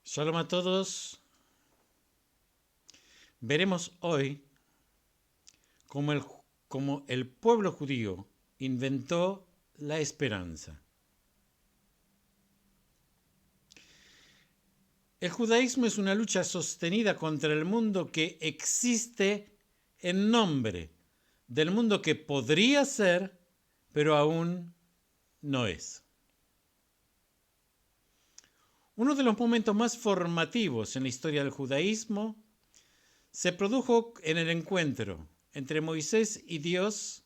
Shalom a todos. Veremos hoy cómo el pueblo judío inventó la esperanza. El judaísmo es una lucha sostenida contra el mundo que existe en nombre del mundo que podría ser, pero aún no es. Uno de los momentos más formativos en la historia del judaísmo se produjo en el encuentro entre Moisés y Dios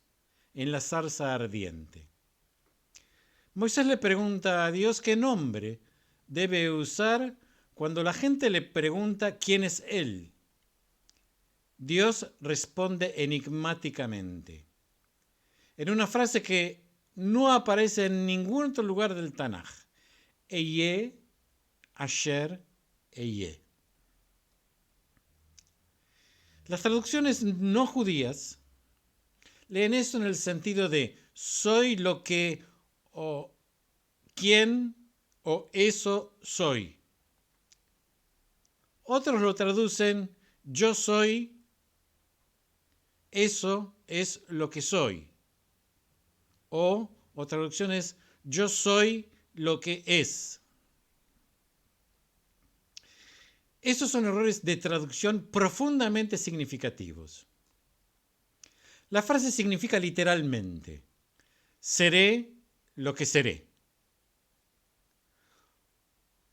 en la zarza ardiente. Moisés le pregunta a Dios qué nombre debe usar cuando la gente le pregunta quién es Él. Dios responde enigmáticamente, en una frase que no aparece en ningún otro lugar del Tanaj. Eye, Asher, Eye. Las traducciones no judías leen esto en el sentido de soy lo que o quién o eso soy. Otros lo traducen yo soy, eso es lo que soy. O traducción es yo soy lo que es. Esos son errores de traducción profundamente significativos. La frase significa literalmente seré lo que seré.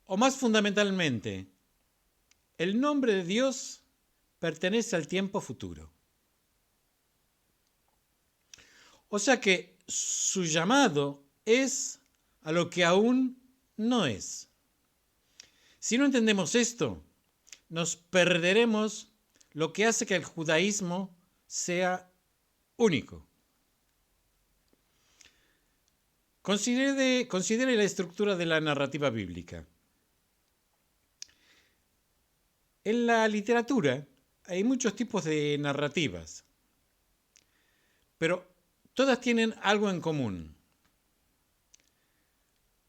O más fundamentalmente, el nombre de Dios pertenece al tiempo futuro. O sea que su llamado es a lo que aún no es. Si no entendemos esto, nos perderemos lo que hace que el judaísmo sea único. Considere la estructura de la narrativa bíblica. En la literatura hay muchos tipos de narrativas, pero todas tienen algo en común.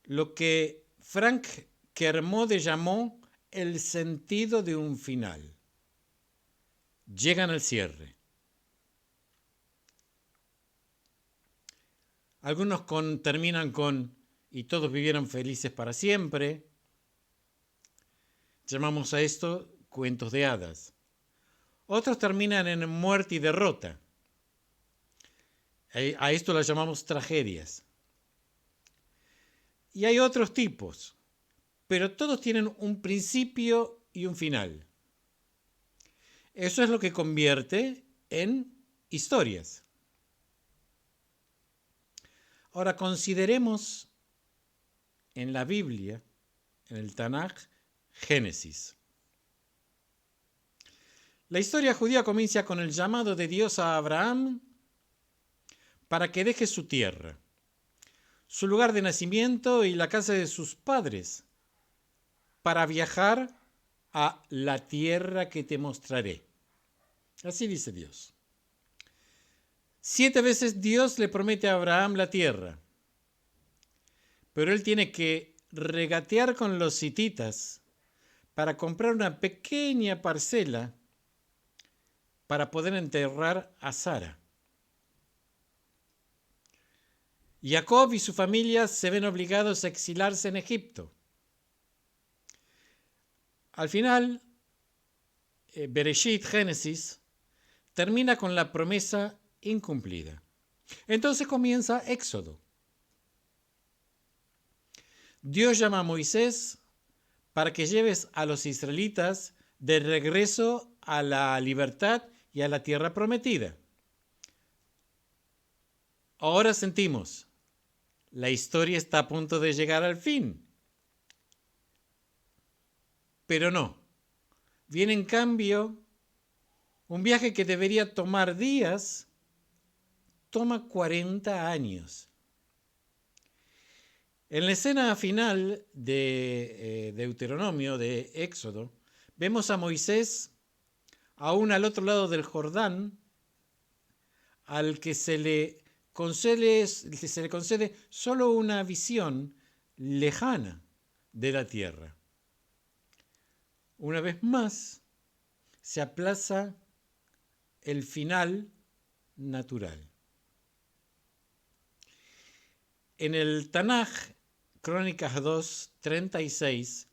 Lo que Frank Kermode llamó el sentido de un final. Llegan al cierre. Algunos terminan con y todos vivieron felices para siempre. Llamamos a esto cuentos de hadas. Otros terminan en muerte y derrota. A esto lo llamamos tragedias. Y hay otros tipos, pero todos tienen un principio y un final. Eso es lo que convierte en historias. Ahora consideremos en la Biblia, en el Tanaj, Génesis. La historia judía comienza con el llamado de Dios a Abraham para que deje su tierra, su lugar de nacimiento y la casa de sus padres, para viajar a la tierra que te mostraré. Así dice Dios. 7 veces Dios le promete a Abraham la tierra, pero él tiene que regatear con los hititas para comprar una pequeña parcela para poder enterrar a Sara. Jacob y su familia se ven obligados a exilarse en Egipto. Al final, Bereshit, Génesis, termina con la promesa incumplida. Entonces comienza Éxodo. Dios llama a Moisés para que lleves a los israelitas de regreso a la libertad y a la tierra prometida. Ahora sentimos, la historia está a punto de llegar al fin. Pero no. Viene en cambio un viaje que debería tomar días, toma 40 años. En la escena final de Deuteronomio, de Éxodo, vemos a Moisés aún al otro lado del Jordán, al que se le concede solo una visión lejana de la tierra. Una vez más, se aplaza el final natural. En el Tanaj, Crónicas 2:36,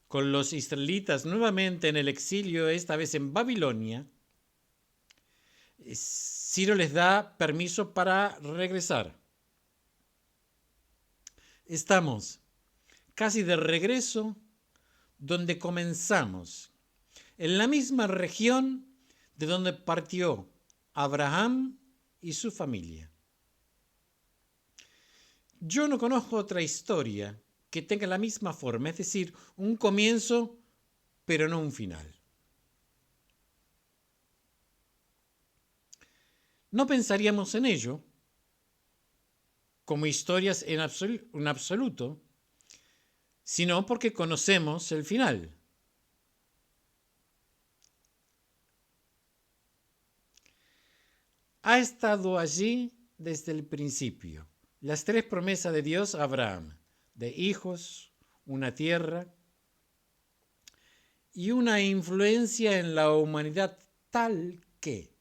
con los israelitas nuevamente en el exilio, esta vez en Babilonia, Ciro les da permiso para regresar. Estamos casi de regreso donde comenzamos, en la misma región de donde partió Abraham y su familia. Yo no conozco otra historia que tenga la misma forma, es decir, un comienzo, pero no un final. No pensaríamos en ello como historias en absoluto, sino porque conocemos el final. Ha estado allí desde el principio. Las tres promesas de Dios a Abraham, de hijos, una tierra y una influencia en la humanidad tal que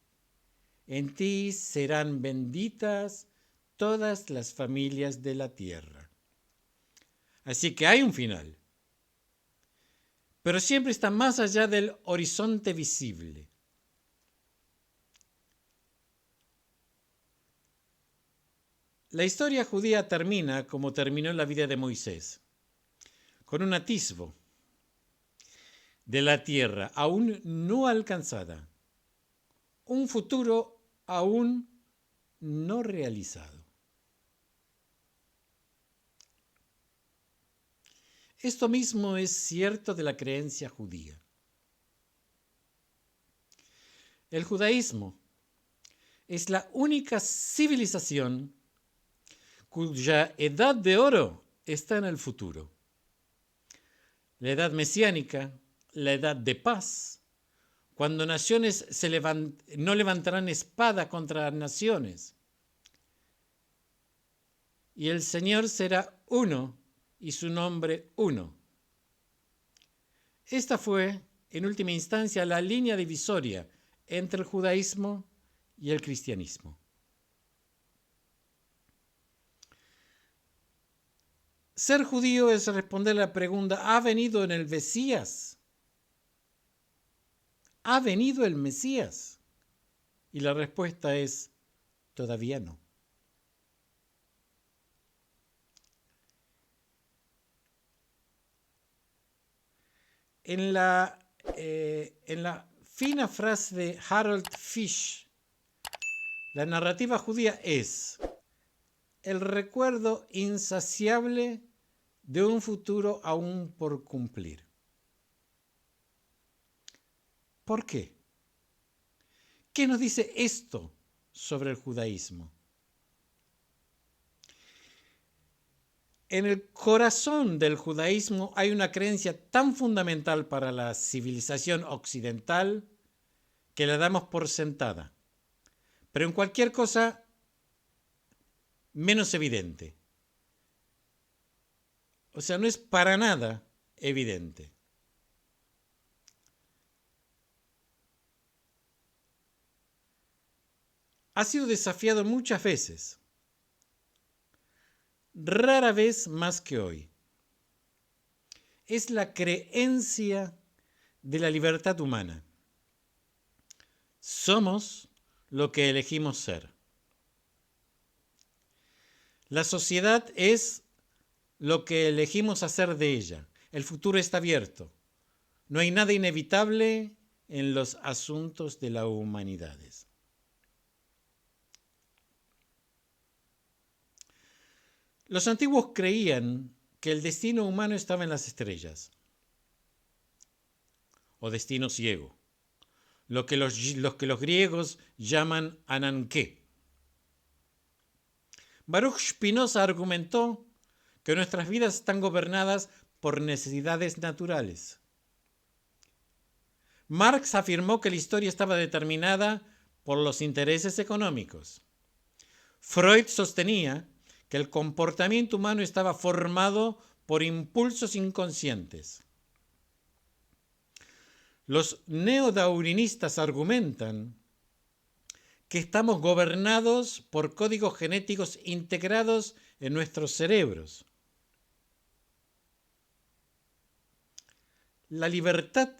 en ti serán benditas todas las familias de la tierra. Así que hay un final, pero siempre está más allá del horizonte visible. La historia judía termina como terminó la vida de Moisés, con un atisbo de la tierra aún no alcanzada, un futuro aún no realizado. Esto mismo es cierto de la creencia judía. El judaísmo es la única civilización cuya edad de oro está en el futuro. La edad mesiánica, la edad de paz, cuando naciones no levantarán espada contra naciones. Y el Señor será uno y su nombre uno. Esta fue, en última instancia, la línea divisoria entre el judaísmo y el cristianismo. Ser judío es responder la pregunta, ¿ha venido en el Mesías? ¿Ha venido el Mesías? Y la respuesta es, todavía no. En la fina frase de Harold Fish, la narrativa judía es el recuerdo insaciable de un futuro aún por cumplir. ¿Por qué? ¿Qué nos dice esto sobre el judaísmo? En el corazón del judaísmo hay una creencia tan fundamental para la civilización occidental que la damos por sentada, pero en cualquier cosa menos evidente. O sea, no es para nada evidente. Ha sido desafiado muchas veces, rara vez más que hoy. Es la creencia de la libertad humana. Somos lo que elegimos ser. La sociedad es lo que elegimos hacer de ella. El futuro está abierto. No hay nada inevitable en los asuntos de las humanidades. Los antiguos creían que el destino humano estaba en las estrellas, o destino ciego, lo que los griegos llaman Ananké. Baruch Spinoza argumentó que nuestras vidas están gobernadas por necesidades naturales. Marx afirmó que la historia estaba determinada por los intereses económicos. Freud sostenía que el comportamiento humano estaba formado por impulsos inconscientes. Los neodauриnistas argumentan que estamos gobernados por códigos genéticos integrados en nuestros cerebros. La libertad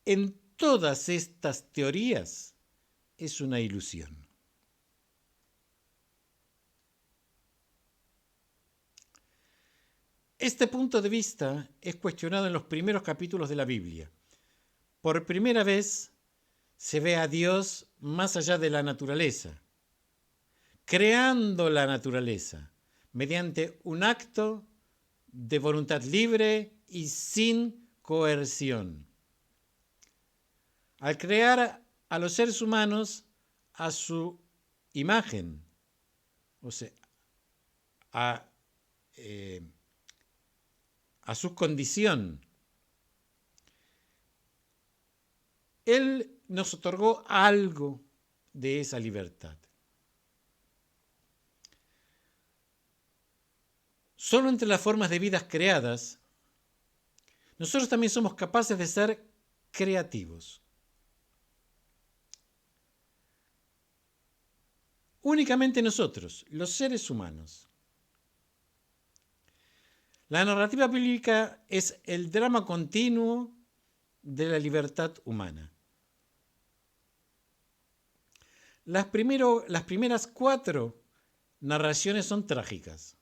en todas estas teorías es una ilusión. Este punto de vista es cuestionado en los primeros capítulos de la Biblia. Por primera vez se ve a Dios más allá de la naturaleza, creando la naturaleza mediante un acto de voluntad libre y sin coerción. Al crear a los seres humanos a su imagen, o sea, a su condición, Él nos otorgó algo de esa libertad. Solo entre las formas de vidas creadas, nosotros también somos capaces de ser creativos. Únicamente nosotros, los seres humanos. La narrativa bíblica es el drama continuo de la libertad humana. Las primeras 4 narraciones son trágicas.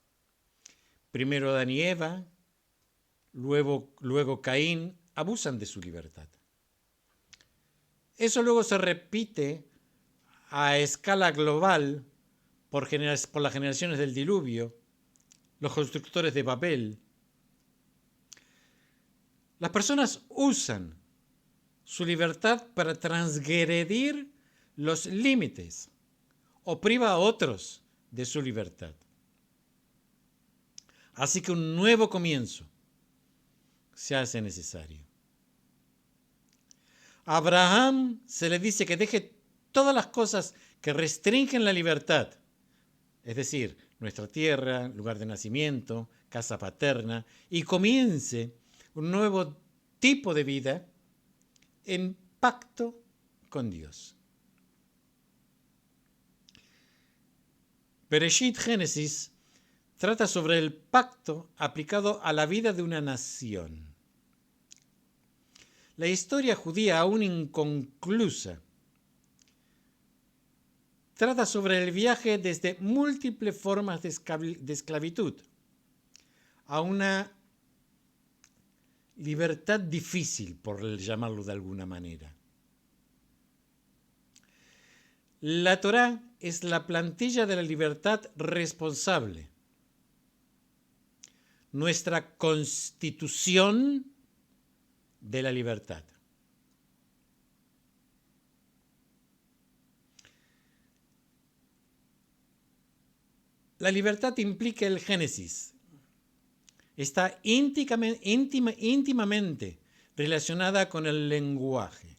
Primero Adán y Eva, luego Caín, abusan de su libertad. Eso luego se repite a escala global por las generaciones del diluvio, los constructores de Babel. Las personas usan su libertad para transgredir los límites o priva a otros de su libertad. Así que un nuevo comienzo se hace necesario. A Abraham se le dice que deje todas las cosas que restringen la libertad, es decir, nuestra tierra, lugar de nacimiento, casa paterna, y comience un nuevo tipo de vida en pacto con Dios. Bereshit Génesis trata sobre el pacto aplicado a la vida de una nación. La historia judía aún inconclusa trata sobre el viaje desde múltiples formas de esclavitud a una libertad difícil, por llamarlo de alguna manera. La Torá es la plantilla de la libertad responsable. Nuestra constitución de la libertad. La libertad implica el Génesis. Está íntimamente relacionada con el lenguaje.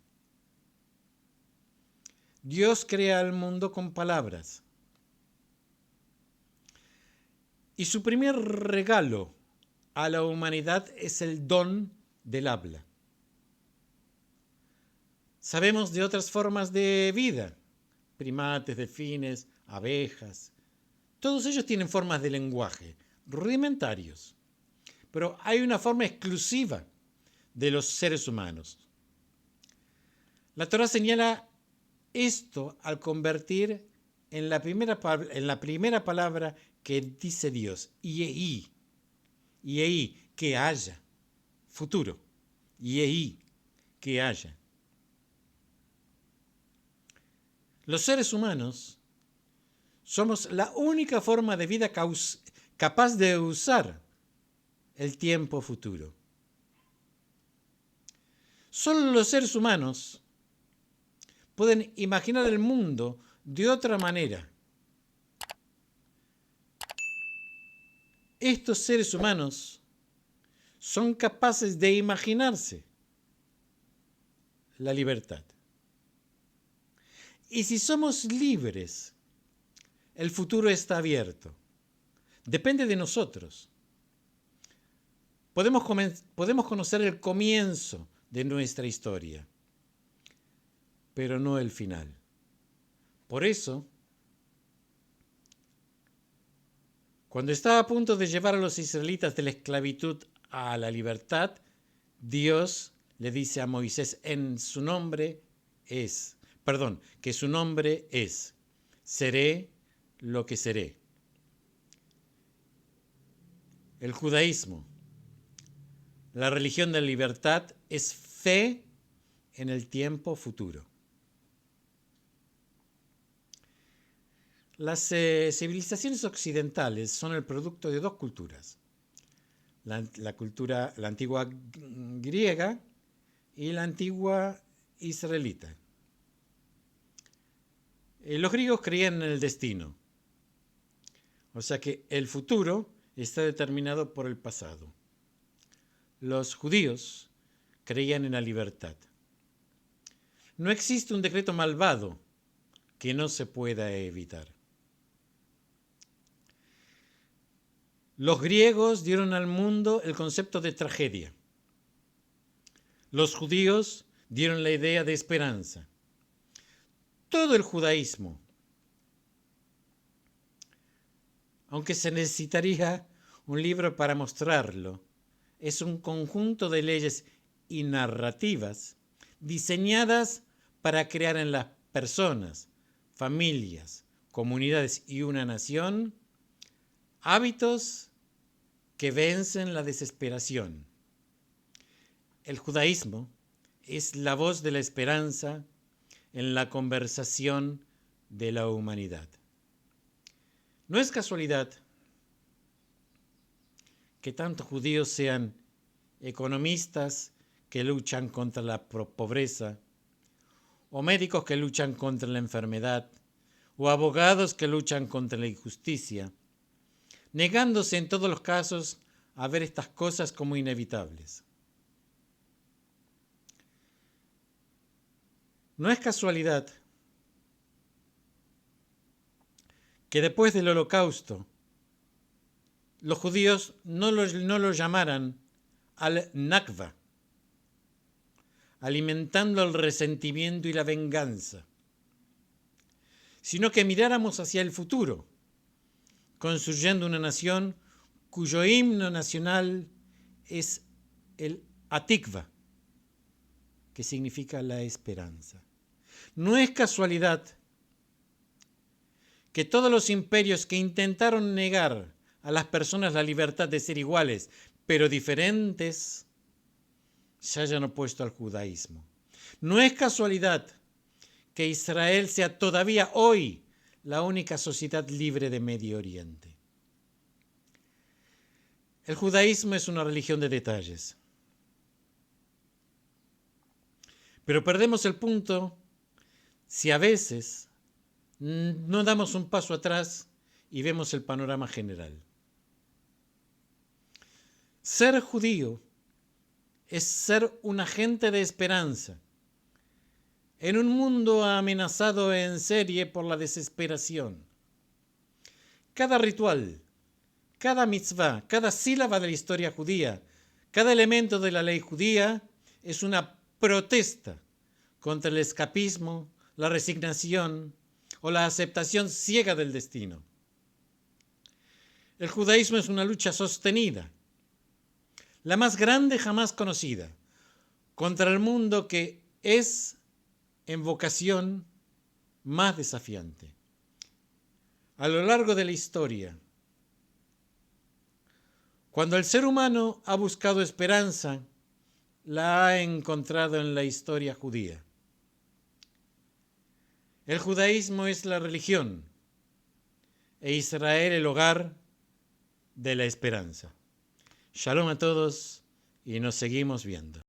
Dios crea el mundo con palabras. Y su primer regalo a la humanidad es el don del habla. Sabemos de otras formas de vida, primates, delfines, abejas. Todos ellos tienen formas de lenguaje, rudimentarios. Pero hay una forma exclusiva de los seres humanos. La Torá señala esto al convertir en la primera palabra que dice Dios, Yehi, que haya, futuro, Yehi, que haya. Los seres humanos somos la única forma de vida capaz de usar el tiempo futuro. Solo los seres humanos pueden imaginar el mundo de otra manera. Estos seres humanos son capaces de imaginarse la libertad. Y si somos libres, el futuro está abierto. Depende de nosotros. Podemos conocer el comienzo de nuestra historia, pero no el final. Por eso, cuando estaba a punto de llevar a los israelitas de la esclavitud a la libertad, Dios le dice a Moisés que su nombre es, seré lo que seré. El judaísmo, la religión de la libertad, es fe en el tiempo futuro. Las civilizaciones occidentales son el producto de dos culturas. La antigua griega y la antigua israelita. Los griegos creían en el destino, o sea que el futuro está determinado por el pasado. Los judíos creían en la libertad. No existe un decreto malvado que no se pueda evitar. Los griegos dieron al mundo el concepto de tragedia. Los judíos dieron la idea de esperanza. Todo el judaísmo, aunque se necesitaría un libro para mostrarlo, es un conjunto de leyes y narrativas diseñadas para crear en las personas, familias, comunidades y una nación hábitos que vencen la desesperación. El judaísmo es la voz de la esperanza en la conversación de la humanidad. No es casualidad que tantos judíos sean economistas que luchan contra la pobreza, o médicos que luchan contra la enfermedad, o abogados que luchan contra la injusticia, negándose en todos los casos a ver estas cosas como inevitables. No es casualidad que después del Holocausto los judíos no lo llamaran al-Nakba, alimentando el resentimiento y la venganza, sino que miráramos hacia el futuro, construyendo una nación cuyo himno nacional es el Atikva, que significa la esperanza. No es casualidad que todos los imperios que intentaron negar a las personas la libertad de ser iguales, pero diferentes, se hayan opuesto al judaísmo. No es casualidad que Israel sea todavía hoy la única sociedad libre de Medio Oriente. El judaísmo es una religión de detalles. Pero perdemos el punto si a veces no damos un paso atrás y vemos el panorama general. Ser judío es ser un agente de esperanza en un mundo amenazado en serie por la desesperación. Cada ritual, cada mitzvah, cada sílaba de la historia judía, cada elemento de la ley judía es una protesta contra el escapismo, la resignación o la aceptación ciega del destino. El judaísmo es una lucha sostenida, la más grande jamás conocida, contra el mundo que es en vocación más desafiante. A lo largo de la historia, cuando el ser humano ha buscado esperanza, la ha encontrado en la historia judía. El judaísmo es la religión e Israel el hogar de la esperanza. Shalom a todos y nos seguimos viendo.